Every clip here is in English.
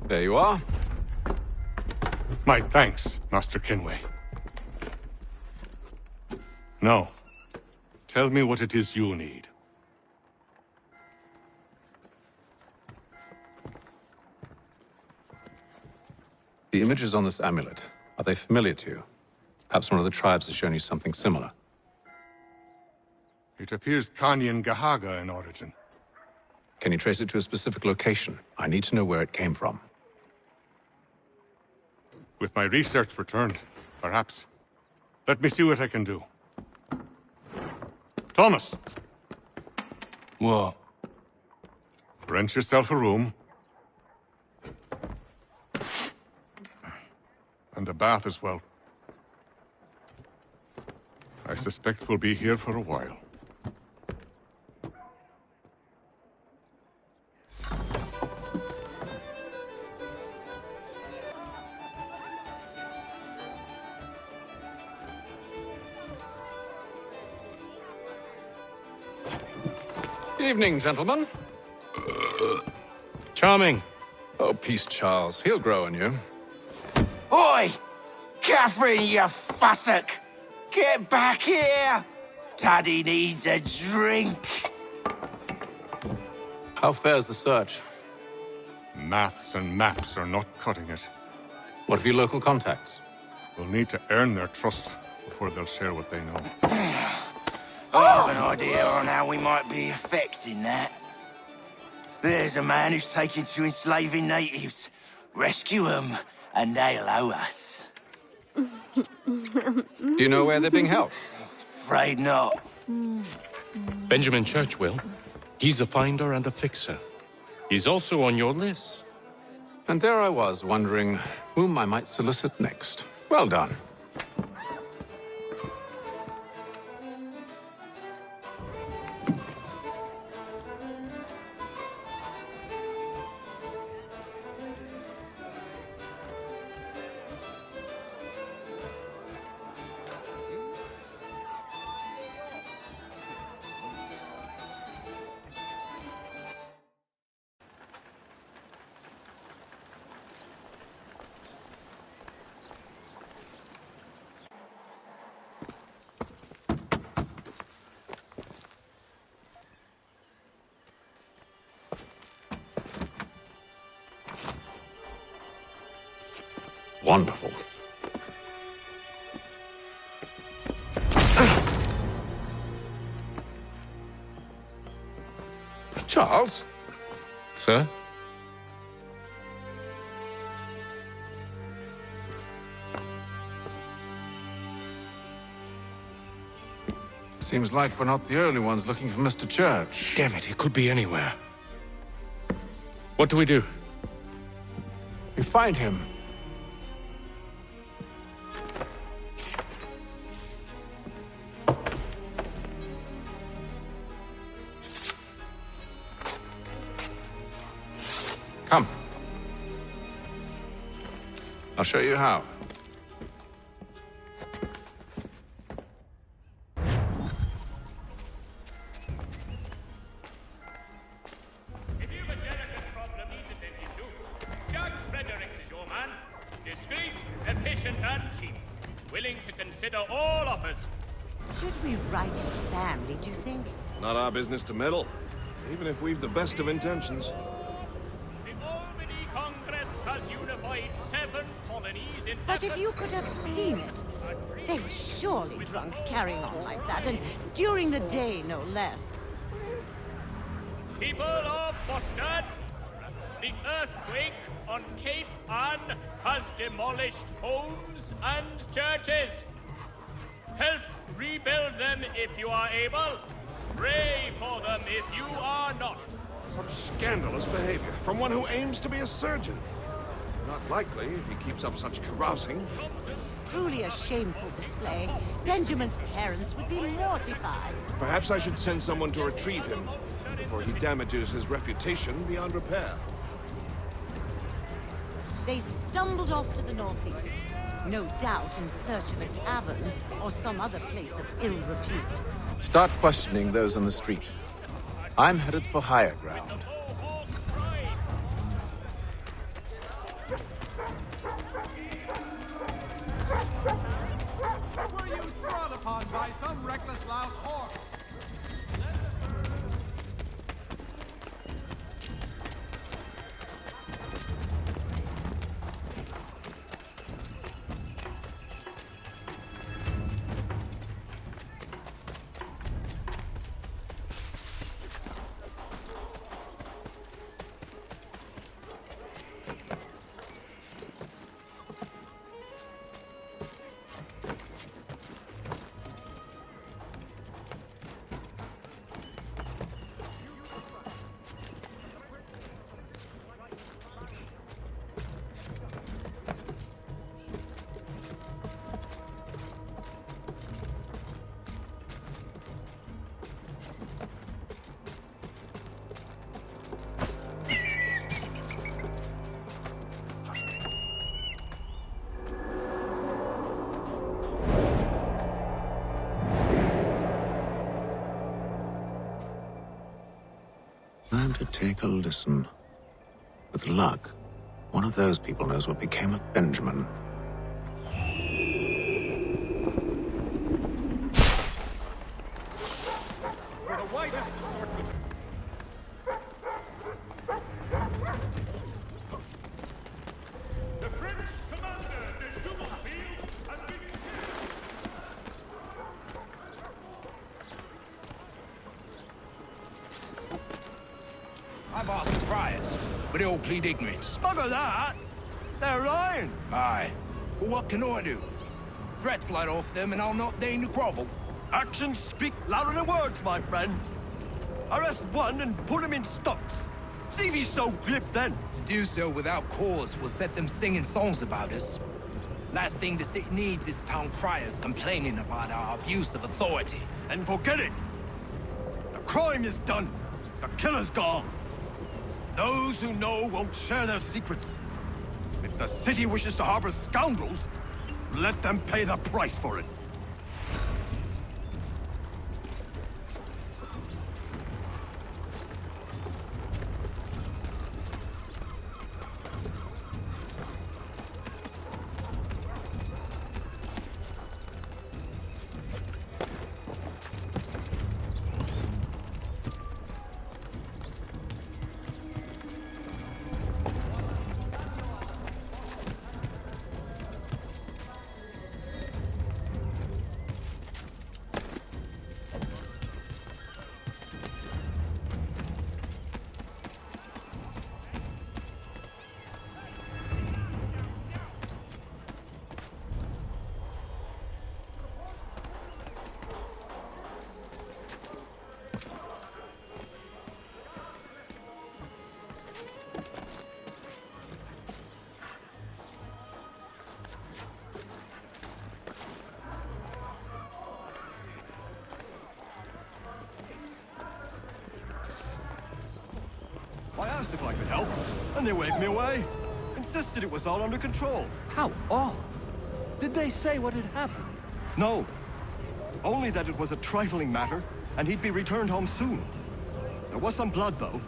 There you are. My thanks, Master Kenway. Now, tell me what it is you need. The images on this amulet, are they familiar to you? Perhaps one of the tribes has shown you something similar. It appears Kanyan Gahaga in origin. Can you trace it to a specific location? I need to know where it came from. With my research returned, perhaps. Let me see what I can do. Thomas! What? Rent yourself a room. And a bath as well. I suspect we'll be here for a while. Evening, gentlemen. Charming. Oh, peace, Charles. He'll grow on you. Oi! Catherine, you fussock! Get back here! Taddy needs a drink. How fares the search? Maths and maps are not cutting it. What of your local contacts? We'll need to earn their trust before they'll share what they know. I have an idea on how we might be affecting that. There's a man who's taken to enslaving natives. Rescue them, and they'll owe us. Do you know where they're being held? Afraid not. Benjamin Churchwill. He's a finder and a fixer. He's also on your list. And there I was, wondering whom I might solicit next. Well done. Wonderful. Charles? Sir? Seems like we're not the only ones looking for Mr. Church. Damn it, he could be anywhere. What do we do? We find him. Come. I'll show you how. If you've a delicate problem needed to do, Judge Fredericks is your man. Discreet, efficient, and cheap. Willing to consider all offers. Should we write his family, do you think? Not our business to meddle, even if we've the best of intentions. The Albany Congress has unified 7 colonies in... But if you could have seen it, they were surely drunk carrying on like that, and during the day, no less. People of Boston, the earthquake on Cape Ann has demolished homes and churches. Help rebuild them if you are able. Pray for them if you are not. What scandalous behavior from one who aims to be a surgeon. Not likely if he keeps up such carousing. Truly a shameful display. Benjamin's parents would be mortified. Perhaps I should send someone to retrieve him before he damages his reputation beyond repair. They stumbled off to the northeast, no doubt in search of a tavern or some other place of ill repute. Start questioning those on the street. I'm headed for higher ground. by some reckless loud's horse. Time to take a listen. With luck, one of those people knows what became of Benjamin. For the widest assortment. The French commander de Jumonville has been I've asked the friars, but they all plead ignorance. Bugger that! They're lying! Aye. Well, what can I do? Threats light off them, and I'll not deign to grovel. Actions speak louder than words, my friend. Arrest one and put him in stocks. See if he's so glib then. To do so without cause will set them singing songs about us. Last thing the city needs is town criers complaining about our abuse of authority. And forget it. The crime is done. The killer's gone. Those who know won't share their secrets. If the city wishes to harbor scoundrels, let them pay the price for it. I asked if I could help, and they waved me away. Insisted it was all under control. How odd. Did they say what had happened? No. Only that it was a trifling matter, and he'd be returned home soon. There was some blood, though,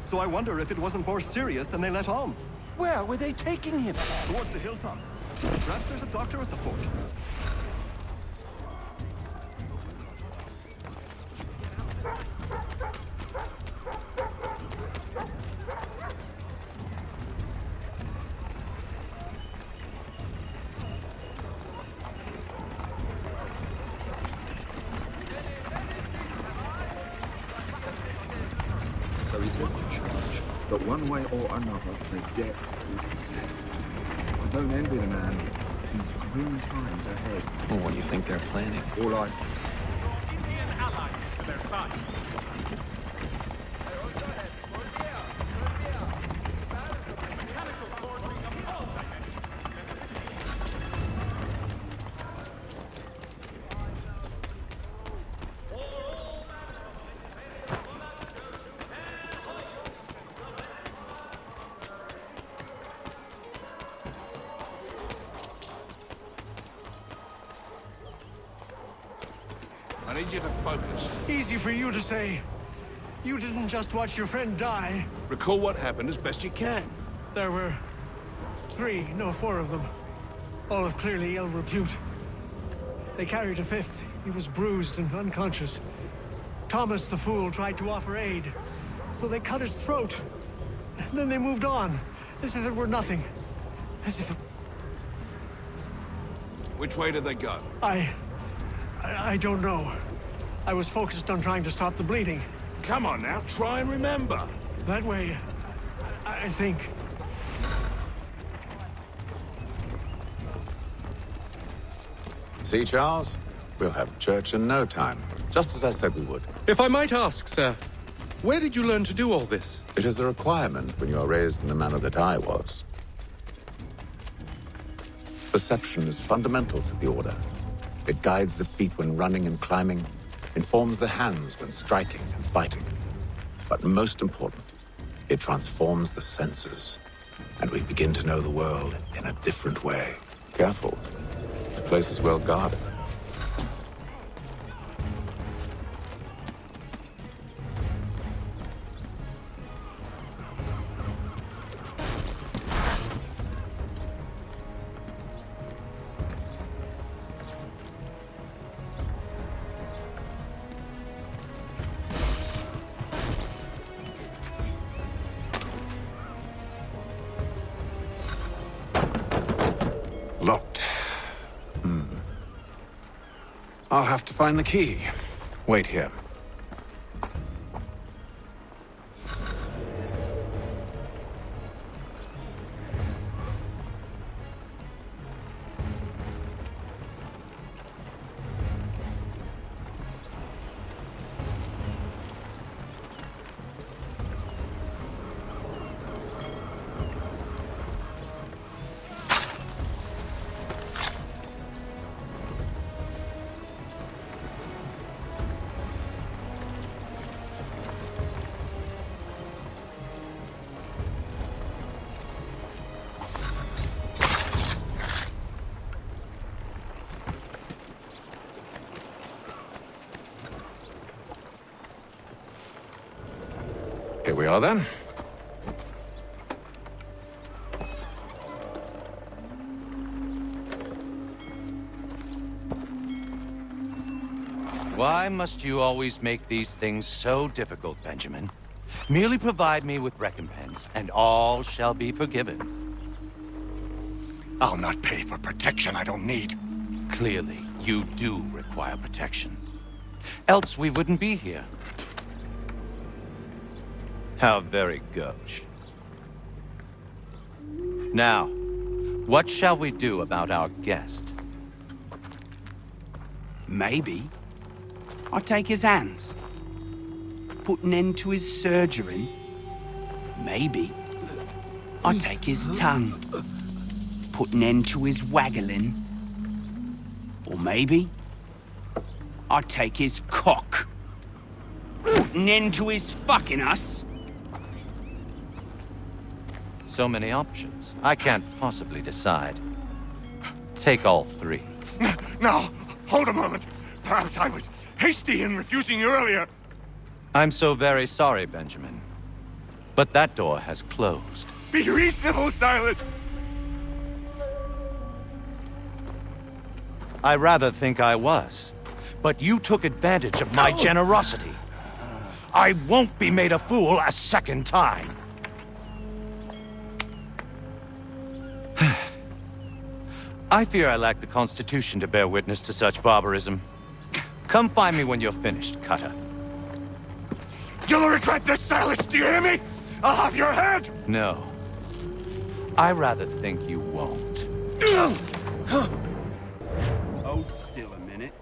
so I wonder if it wasn't more serious than they let on. Where were they taking him? Towards the hilltop. Perhaps there's a doctor at the fort. So he says to church, but one way or another, the debt will be settled. I don't envy the man. He's grim times ahead. Well, what do you think they're planning? All I... Indian allies to their side. I need you to focus. Easy for you to say. You didn't just watch your friend die. Recall what happened as best you can. There were 4 of them. All of clearly ill repute. They carried a 5th. He was bruised and unconscious. Thomas the Fool tried to offer aid, so they cut his throat. Then they moved on, as if it were nothing. As if... Which way did they go? I don't know. I was focused on trying to stop the bleeding. Come on now, try and remember. That way, I think. See, Charles? We'll have church in no time, just as I said we would. If I might ask, sir, where did you learn to do all this? It is a requirement when you are raised in the manner that I was. Perception is fundamental to the Order. It guides the feet when running and climbing, informs the hands when striking and fighting. But most important, it transforms the senses, and we begin to know the world in a different way. Careful. The place is well guarded. Locked. I'll have to find the key. Wait here. Here we are, then. Why must you always make these things so difficult, Benjamin? Merely provide me with recompense, and all shall be forgiven. I'll not pay for protection I don't need. Clearly, you do require protection. Else we wouldn't be here. How very gauche. Now, what shall we do about our guest? Maybe I'll take his hands. Put an end to his surgering. Maybe I'll take his tongue. Put an end to his waggling. Or maybe I'll take his cock. Put an end to his fucking us. So many options. I can't possibly decide. Take all three. Now, hold a moment. Perhaps I was hasty in refusing you earlier. I'm so very sorry, Benjamin. But that door has closed. Be reasonable, Silas! I rather think I was. But you took advantage of my generosity. I won't be made a fool a second time. I fear I lack the constitution to bear witness to such barbarism. Come find me when you're finished, Cutter. You'll regret this, Silas, do you hear me? I'll have your head! No. I rather think you won't. Hold still a minute.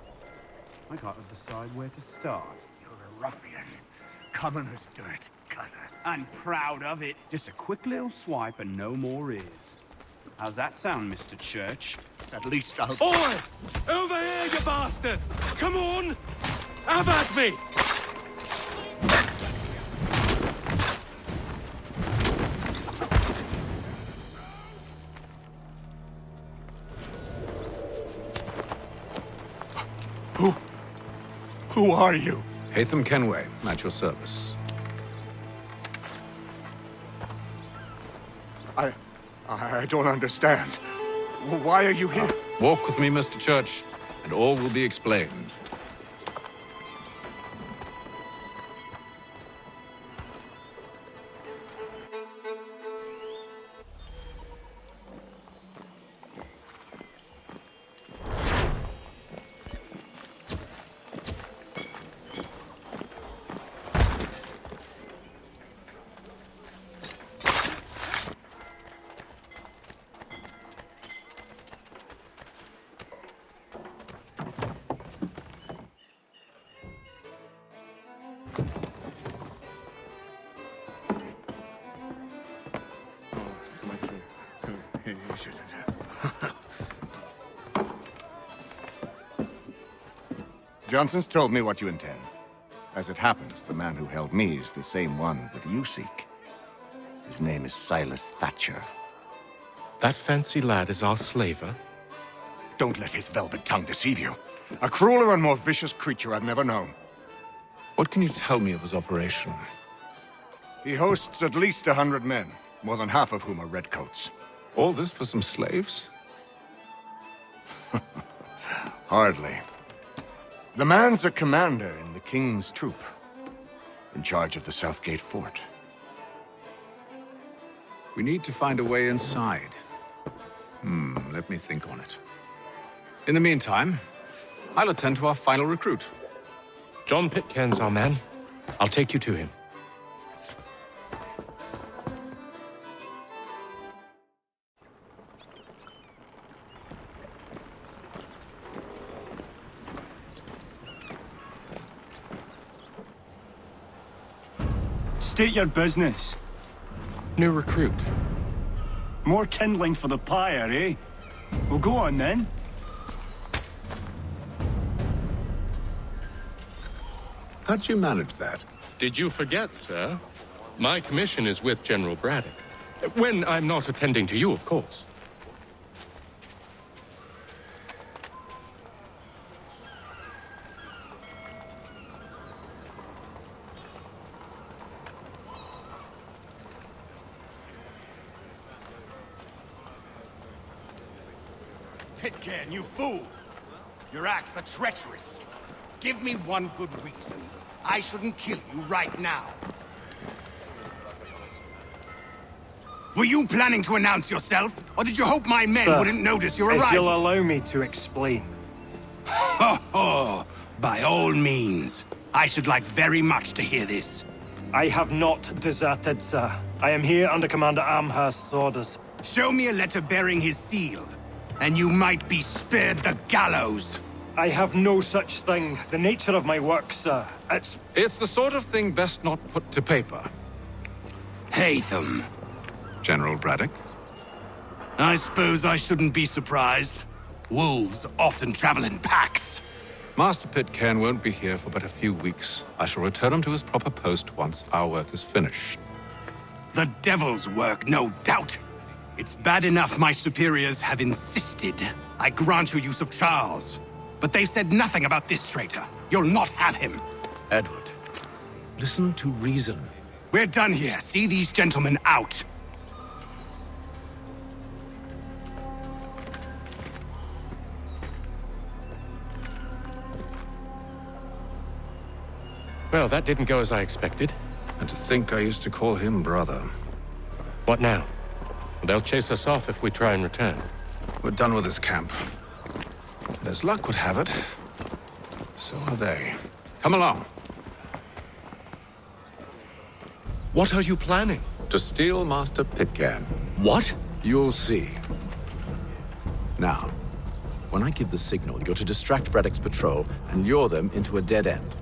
I gotta decide where to start. You're a ruffian. Commoner's dirt, Cutter. I'm proud of it. Just a quick little swipe and no more is. How's that sound, Mr. Church? At least I'll... Oi! Over here, you bastards! Come on! Have at me! Who are you? Hatham Kenway, at your service. I don't understand. Why are you here? Walk with me, Mr. Church, and all will be explained. Johnson's told me what you intend. As it happens, the man who held me is the same one that you seek. His name is Silas Thatcher. That fancy lad is our slaver? Don't let his velvet tongue deceive you. A crueler and more vicious creature I've never known. What can you tell me of his operation? He hosts at least 100 men, more than half of whom are redcoats. All this for some slaves? Hardly. The man's a commander in the King's troop, in charge of the Southgate Fort. We need to find a way inside. Let me think on it. In the meantime, I'll attend to our final recruit. John Pitcairn's our man. I'll take you to him. State your business. New recruit. More kindling for the pyre, eh? Well, go on then. How'd you manage that? Did you forget, sir? My commission is with General Braddock. When I'm not attending to you, of course. Pitcairn, you fool! Your acts are treacherous. Give me one good reason. I shouldn't kill you right now. Were you planning to announce yourself? Or did you hope my men Sir, wouldn't notice your if arrival? you'll allow me to explain. Ho ho! By all means. I should like very much to hear this. I have not deserted, sir. I am here under Commander Amherst's orders. Show me a letter bearing his seal, and you might be spared the gallows. I have no such thing. The nature of my work, sir, It's the sort of thing best not put to paper. Haytham. General Braddock? I suppose I shouldn't be surprised. Wolves often travel in packs. Master Pitcairn won't be here for but a few weeks. I shall return him to his proper post once our work is finished. The devil's work, no doubt. It's bad enough my superiors have insisted I grant you use of Charles. But they've said nothing about this traitor. You'll not have him. Edward, listen to reason. We're done here. See these gentlemen out. Well, that didn't go as I expected. And to think I used to call him brother. What now? They'll chase us off if we try and return. We're done with this camp. And as luck would have it, so are they. Come along. What are you planning? To steal Master Pitcairn. What? You'll see. Now, when I give the signal, you're to distract Braddock's patrol and lure them into a dead end.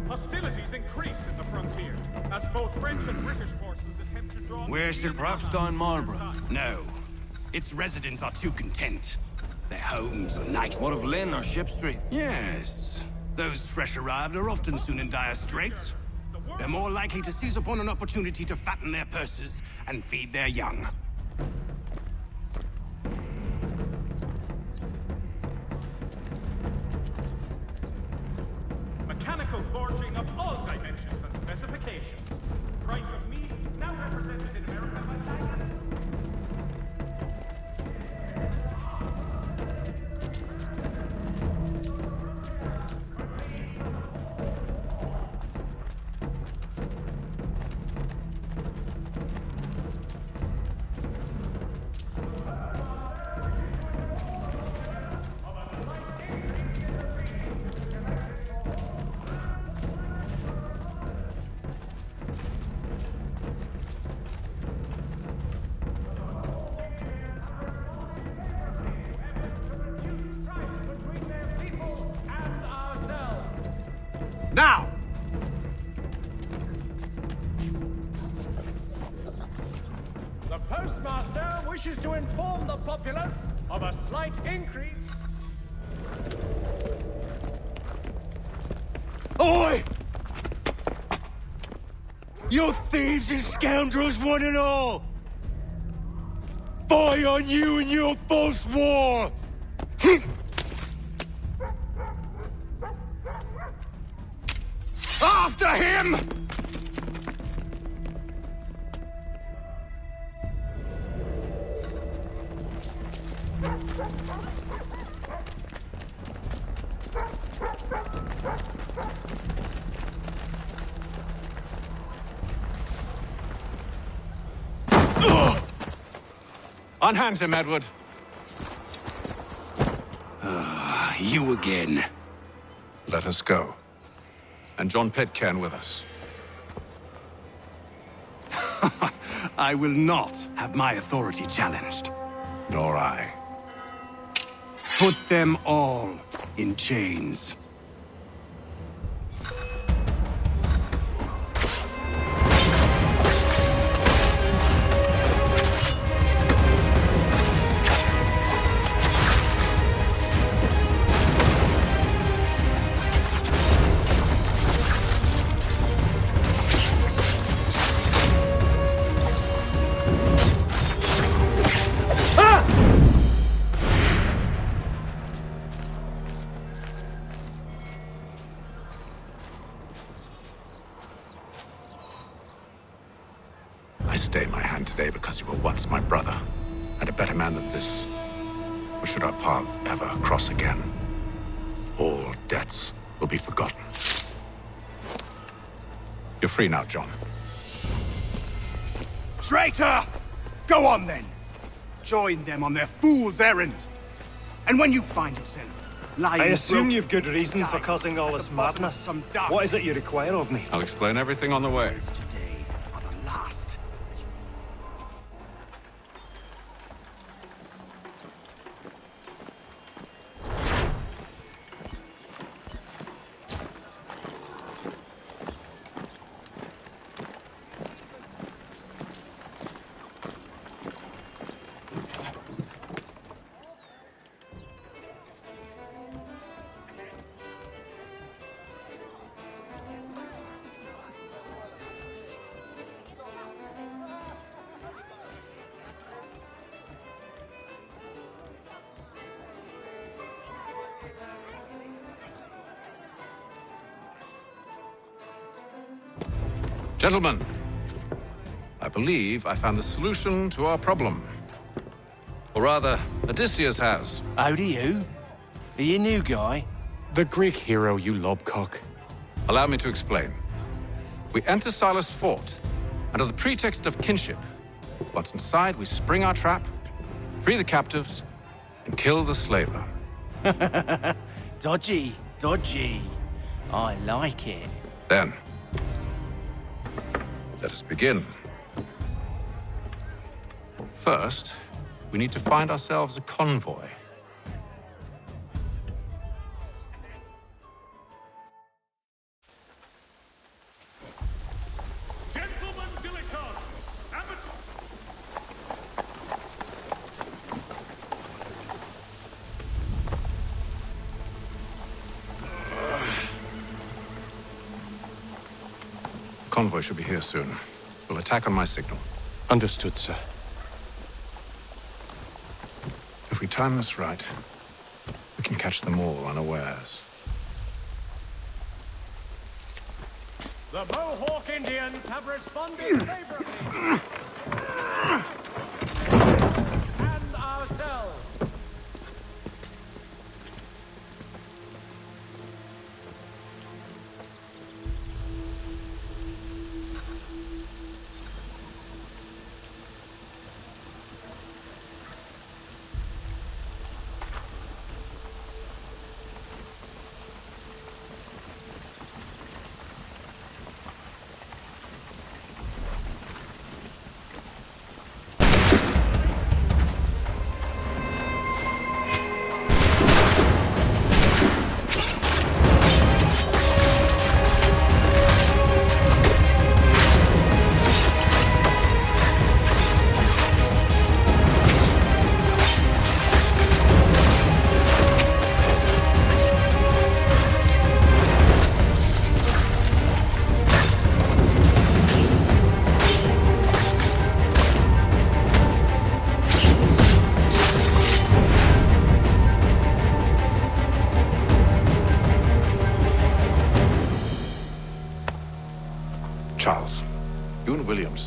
Hostilities increase in the frontier, as both French and British forces attempt to draw... Where's Sir Propstein Marlborough? No. Its residents are too content. Their homes are nice. What of Lynn or Ship Street? Yes. Those fresh arrived are often soon in dire straits. They're more likely to seize upon an opportunity to fatten their purses and feed their young. Mechanical forging of all dimensions and specifications. Price of meat now represented in America by Diamond. Master wishes to inform the populace of a slight increase. Oi! You thieves and scoundrels, one and all! Fie on you and your false war! After him! Unhand him, Edward. You again. Let us go. And John Pitcairn with us. I will not have my authority challenged. Nor I. Put them all in chains. I stay my hand today because you were once my brother, and a better man than this. Or should our paths ever cross again, all debts will be forgotten. You're free now, John. Traitor! Go on then. Join them on their fool's errand. And when you find yourself lying... I assume you've good reason for causing all this madness. What is it you require of me? I'll explain everything on the way. Gentlemen, I believe I found the solution to our problem. Or rather, Odysseus has. How do you? Are you a new guy? The Greek hero, you lobcock. Allow me to explain. We enter Silas' fort, under the pretext of kinship. Once inside, we spring our trap, free the captives, and kill the slaver. Dodgy, dodgy. I like it. Then, let us begin. First, we need to find ourselves a convoy. Gentlemen dilettantes, amateurs. Convoy should be here soon. We'll attack on my signal. Understood, sir. If we time this right, we can catch them all unawares. The Mohawk Indians have responded favorably. And ourselves.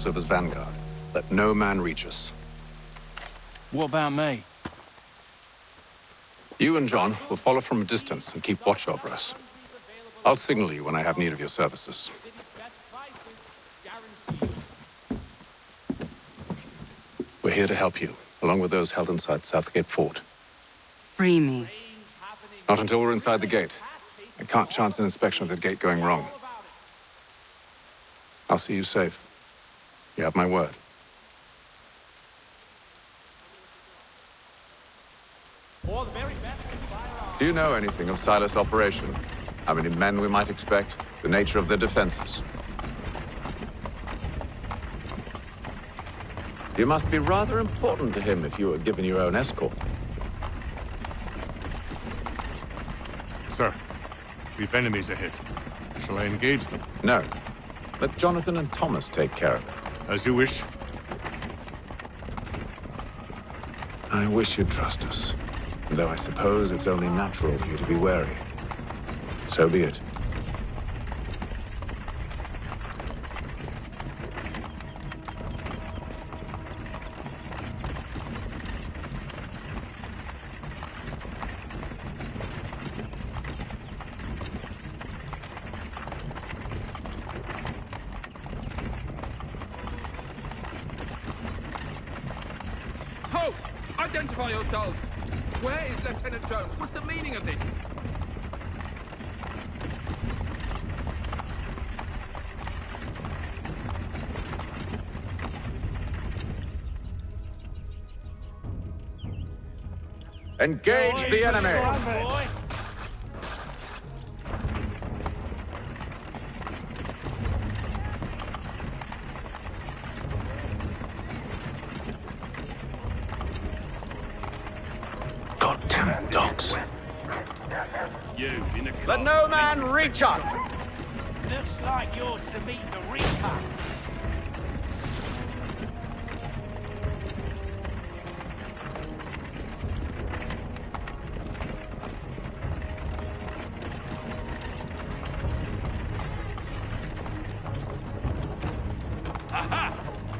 serve as vanguard. Let no man reach us. What about me? You and John will follow from a distance and keep watch over us. I'll signal you when I have need of your services. We're here to help you, along with those held inside Southgate Fort. Free me. Not until we're inside the gate. I can't chance an inspection of the gate going wrong. I'll see you safe. You have my word. Do you know anything of Silas' operation? How many men we might expect? The nature of their defenses? You must be rather important to him if you were given your own escort. Sir, we've enemies ahead. Shall I engage them? No. Let Jonathan and Thomas take care of it. As you wish. I wish you'd trust us. Though I suppose it's only natural for you to be wary. So be it. Ho! Identify yourselves! Where is Lieutenant Jones? What's the meaning of this? Engage the enemy! Goddamn dogs. You in a Let no man reach us! Looks like you're to meet the Reaper.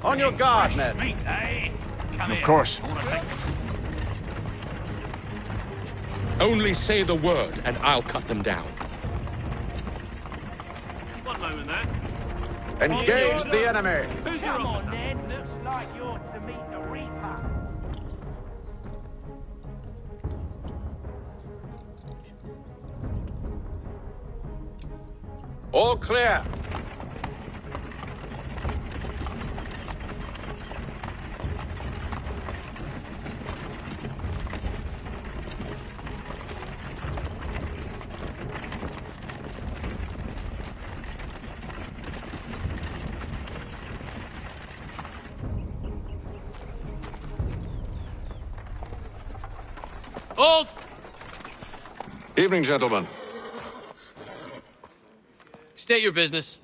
On your guard, men. Of course. Only say the word, and I'll cut them down. One moment there. Engage the enemy! Come on, then. Looks like you're to meet the Reaper. All clear. Hold! Evening, gentlemen. State your business.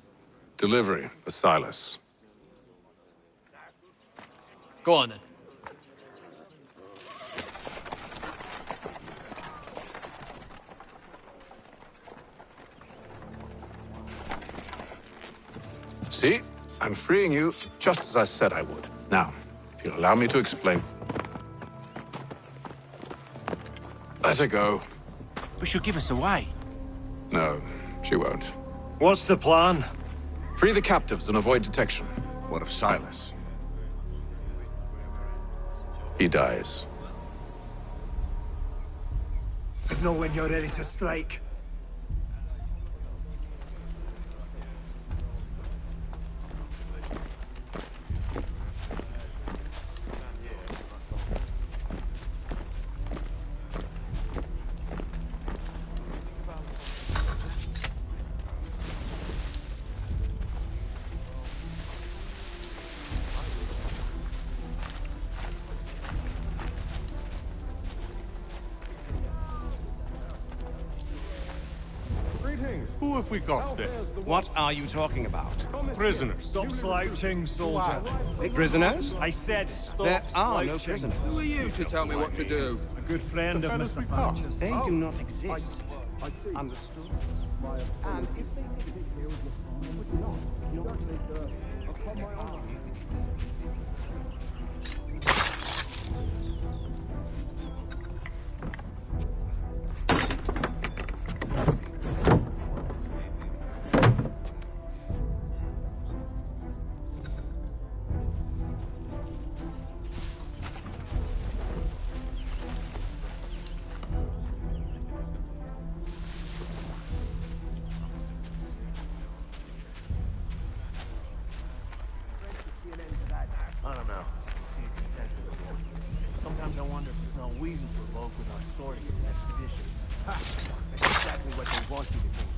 Delivery for Silas. Go on, then. See? I'm freeing you, just as I said I would. Now, if you'll allow me to explain. Let her go. But she'll give us away. No, she won't. What's the plan? Free the captives and avoid detection. What of Silas? He dies. Know when you're ready to strike. Who have we got there? What are you talking about? Prisoners. Stop slouching, soldier. Prisoners? I said stop There are no slouching. prisoners. Who are you to tell me what to do? A good friend of Mr. Patches. They do not exist. Understood. And if they did, they would not. Upon my honor. Sometimes I wonder if there's no reason to evoke with our sorting expedition. Ha! That's exactly what they want you to think.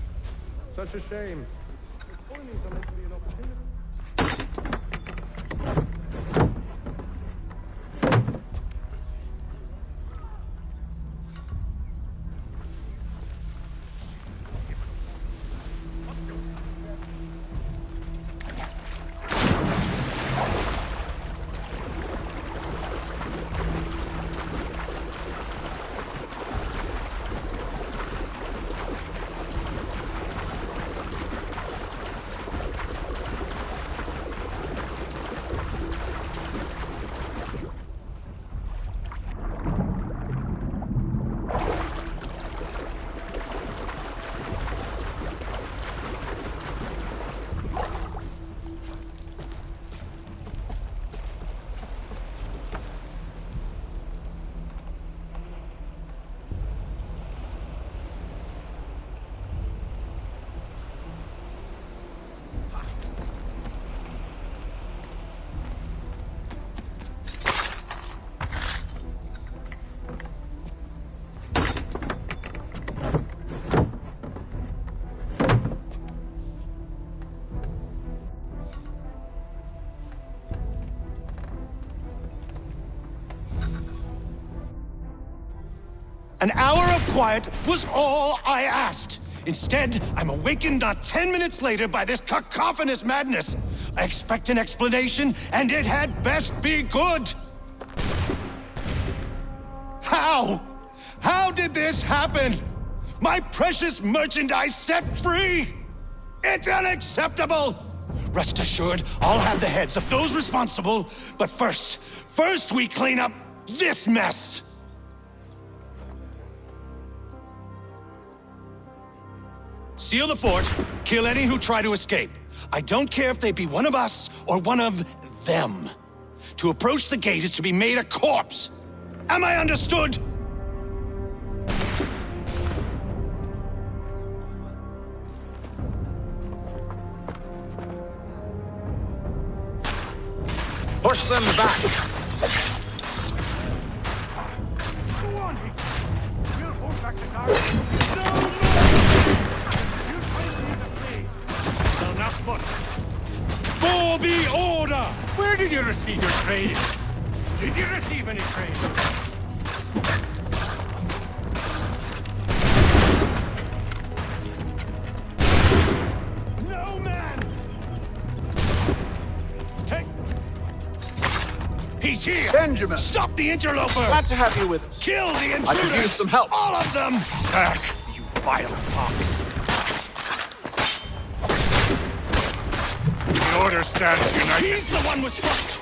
Such a shame. Spoilings are meant to be an opportunity. An hour of quiet was all I asked. Instead, I'm awakened not 10 minutes later by this cacophonous madness. I expect an explanation, and it had best be good. How? How did this happen? My precious merchandise set free? It's unacceptable! Rest assured, I'll have the heads of those responsible, but first we clean up this mess! Seal the fort, kill any who try to escape. I don't care if they be one of us or one of them. To approach the gate is to be made a corpse. Am I understood? Push them back! Go on, we'll hold back the guard. For the order! Where did you receive your training? Did you receive any training? No, man! Hey! He's here! Benjamin! Stop the interloper! Glad to have you with us. Kill the intruders! I could use some help. All of them! Back, you vile fox! The Order stands united. He's the one with struck!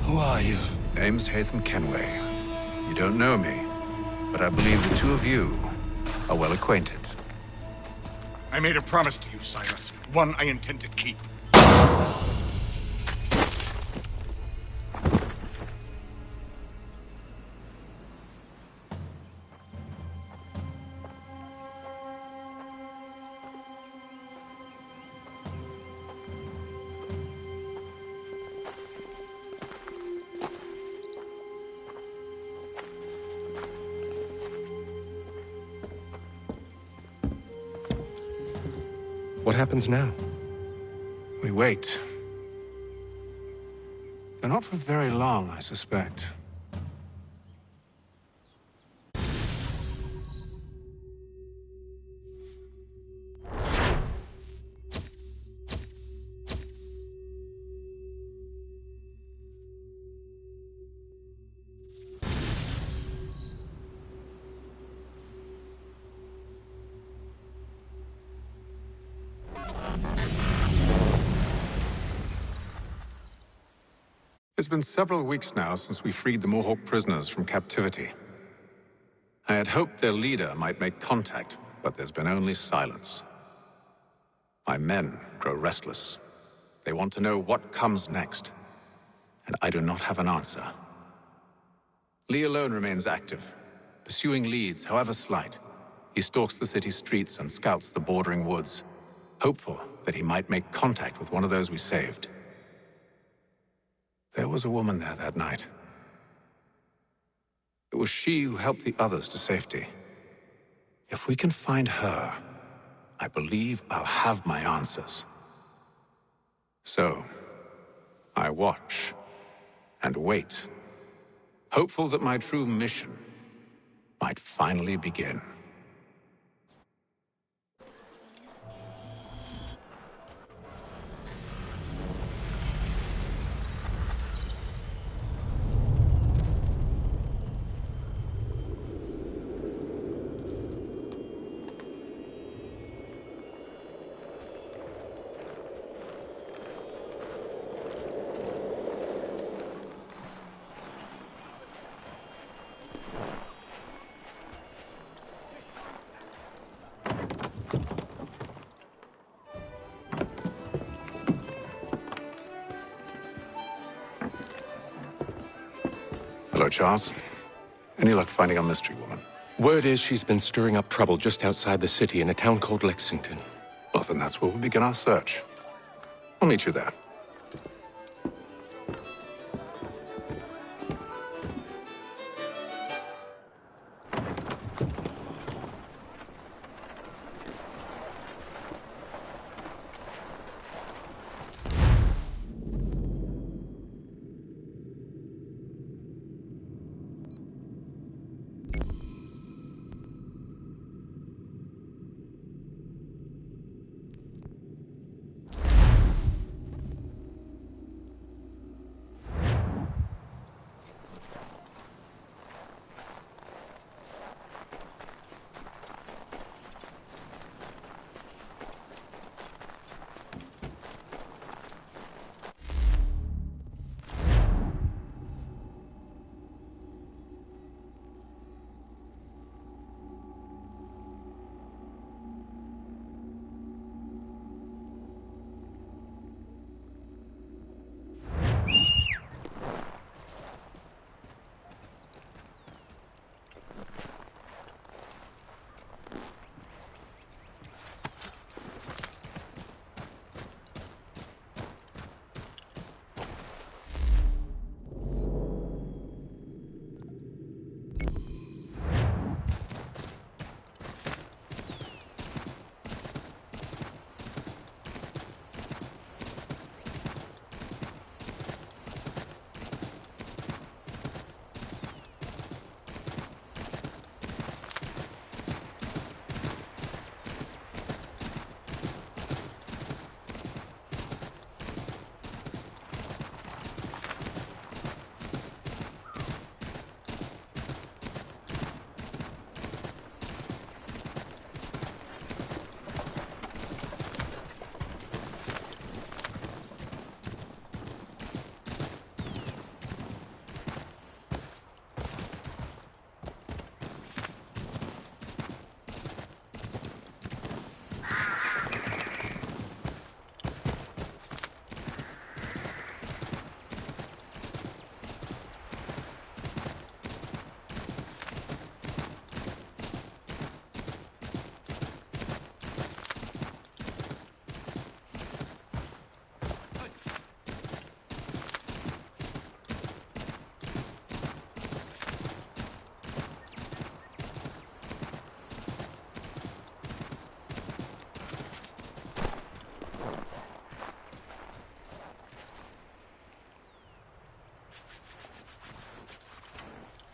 Who are you? Name's Haytham Kenway. You don't know me, but I believe the two of you are well acquainted. I made a promise to you, Cyrus. One I intend to keep. What happens now? We wait. But not for very long, I suspect. It's been several weeks now since we freed the Mohawk prisoners from captivity. I had hoped their leader might make contact, but there's been only silence. My men grow restless. They want to know what comes next, and I do not have an answer. Lee alone remains active, pursuing leads, however slight. He stalks the city streets and scouts the bordering woods, hopeful that he might make contact with one of those we saved. There was a woman there that night. It was she who helped the others to safety. If we can find her, I believe I'll have my answers. So, I watch and wait, hopeful that my true mission might finally begin. Hello, Charles. Any luck finding our mystery woman? Word is she's been stirring up trouble just outside the city in a town called Lexington. Well, then that's where we'll begin our search. I'll meet you there.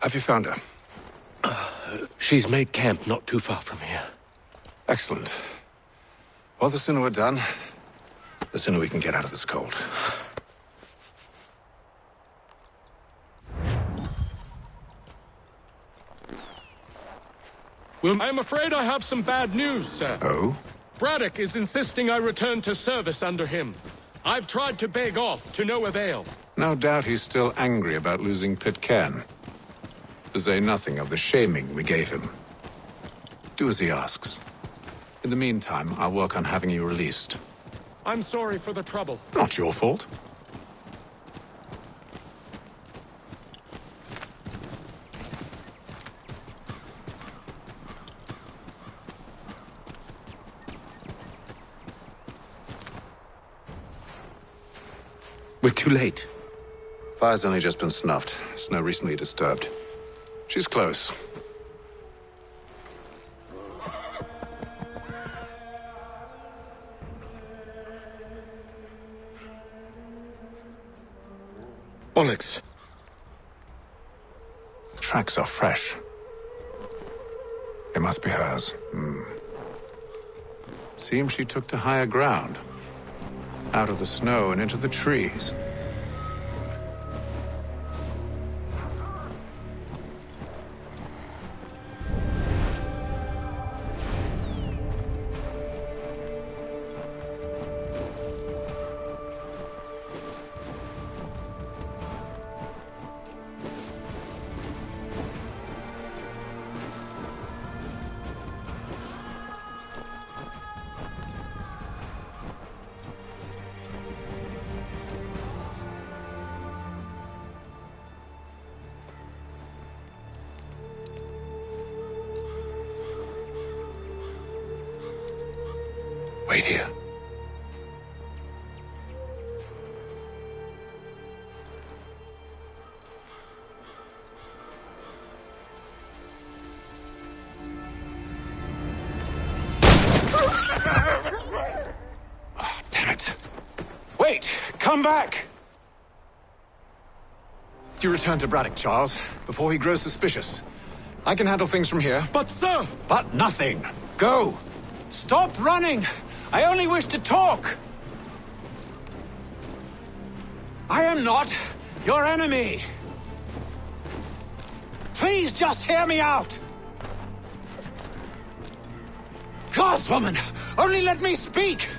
Have you found her? She's made camp not too far from here. Excellent. Well, the sooner we're done, the sooner we can get out of this cold. Well, I'm afraid I have some bad news, sir. Oh? Braddock is insisting I return to service under him. I've tried to beg off, to no avail. No doubt he's still angry about losing Pitcairn. To say nothing of the shaming we gave him. Do as he asks. In the meantime, I'll work on having you released. I'm sorry for the trouble. Not your fault. We're too late. Fire's only just been snuffed. Snow recently disturbed. She's close. Bollocks. The tracks are fresh. They must be hers. Seems she took to higher ground. Out of the snow and into the trees. Wait here. Oh, damn it. Wait! Come back! You return to Braddock, Charles, before he grows suspicious. I can handle things from here. But, sir! But nothing. Go! Stop running! I only wish to talk! I am not your enemy! Please just hear me out! Gods, woman! Only let me speak!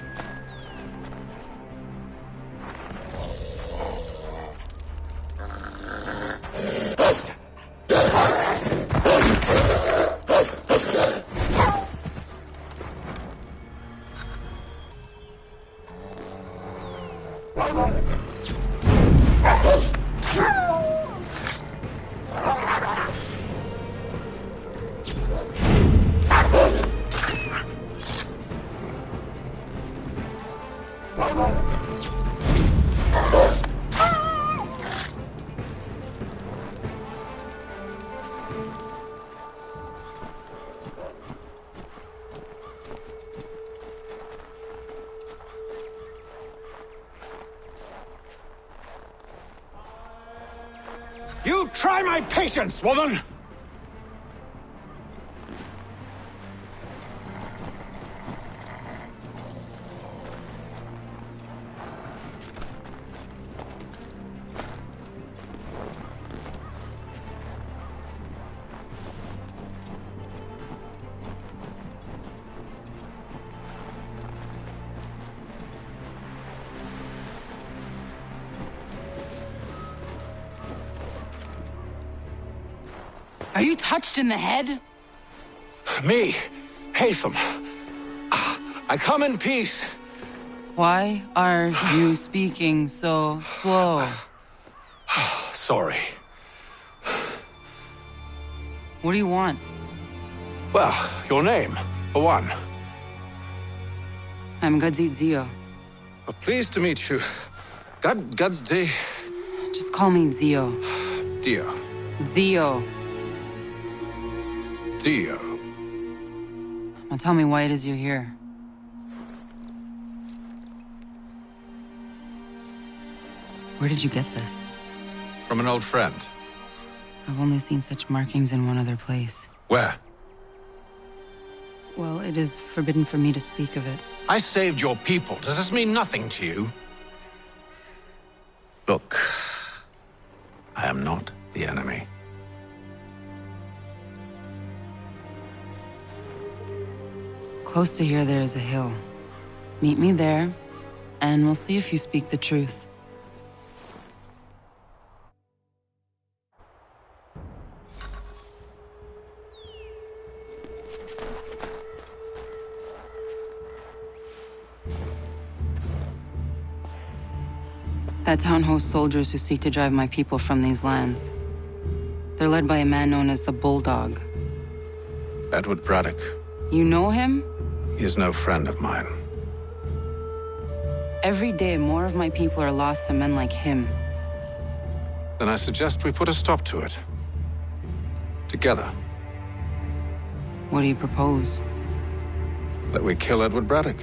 You try my patience, woman! Are you touched in the head? Me, Haytham. I come in peace. Why are you speaking so slow? Sorry. What do you want? Well, your name, for one. I'm Gadzit Zio. Pleased to meet you. Gadsdi. Just call me Zio. Dio. Zio. Dio. Now tell me why it is you're here. Where did you get this? From an old friend. I've only seen such markings in one other place. Where? Well, it is forbidden for me to speak of it. I saved your people. Does this mean nothing to you? Look, I am not the enemy. Close to here, there is a hill. Meet me there, and we'll see if you speak the truth. That town hosts soldiers who seek to drive my people from these lands. They're led by a man known as the Bulldog. Edward Braddock. You know him? He is no friend of mine. Every day, more of my people are lost to men like him. Then I suggest we put a stop to it. Together. What do you propose? That we kill Edward Braddock.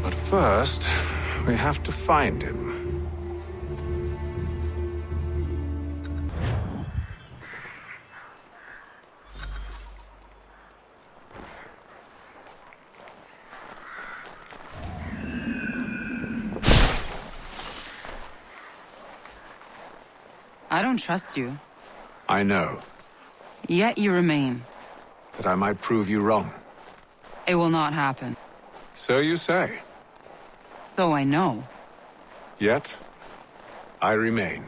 But first, we have to find him. I don't trust you. I know. Yet you remain. That I might prove you wrong. It will not happen. So you say. So I know. Yet, I remain.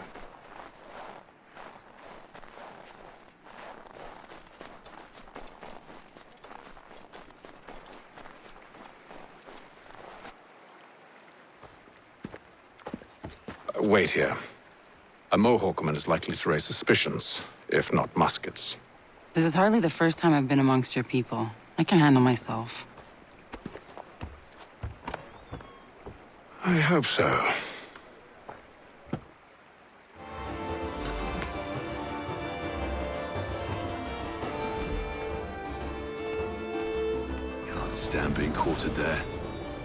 Wait here. A Mohawkman is likely to raise suspicions, if not muskets. This is hardly the first time I've been amongst your people. I can handle myself. I hope so. Can't stand being quartered there.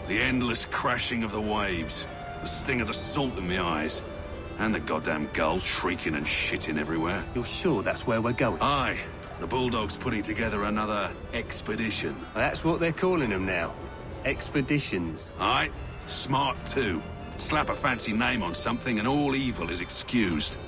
The endless crashing of the waves, the sting of the salt in my eyes, and the goddamn gulls shrieking and shitting everywhere. You're sure that's where we're going? Aye. The Bulldog's putting together another expedition. That's what they're calling them now. Expeditions. Aye. Smart too. Slap a fancy name on something and all evil is excused.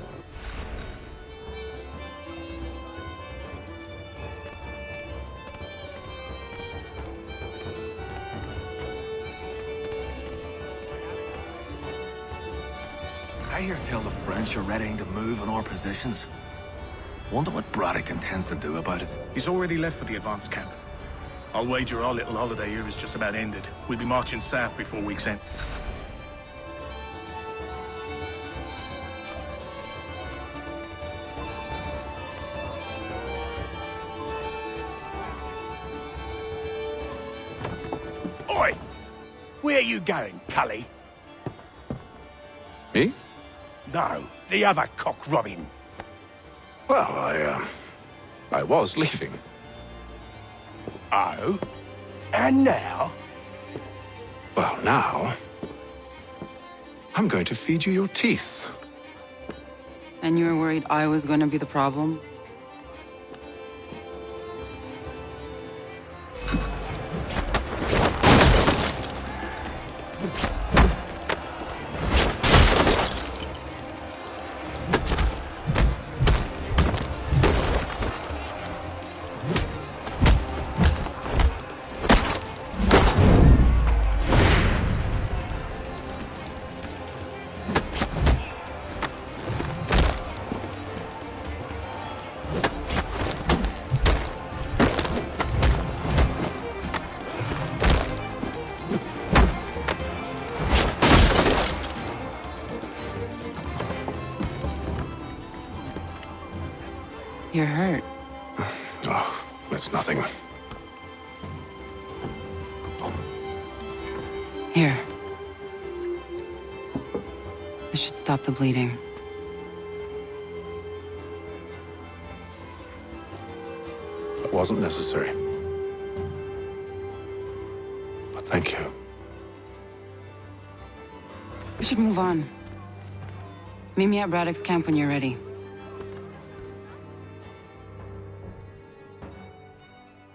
I hear tell the French are readying to move on our positions. Wonder what Braddock intends to do about it. He's already left for the advance camp. I'll wager our little holiday here is just about ended. We'll be marching south before week's end. Oi! Where are you going, Cully? Me? No, the other cock Robin. Well, I was leaving. Oh? And now? Well, now... I'm going to feed you your teeth. And you were worried I was going to be the problem? You're hurt. Oh, it's nothing. Here. This should stop the bleeding. It wasn't necessary. But thank you. We should move on. Meet me at Braddock's camp when you're ready.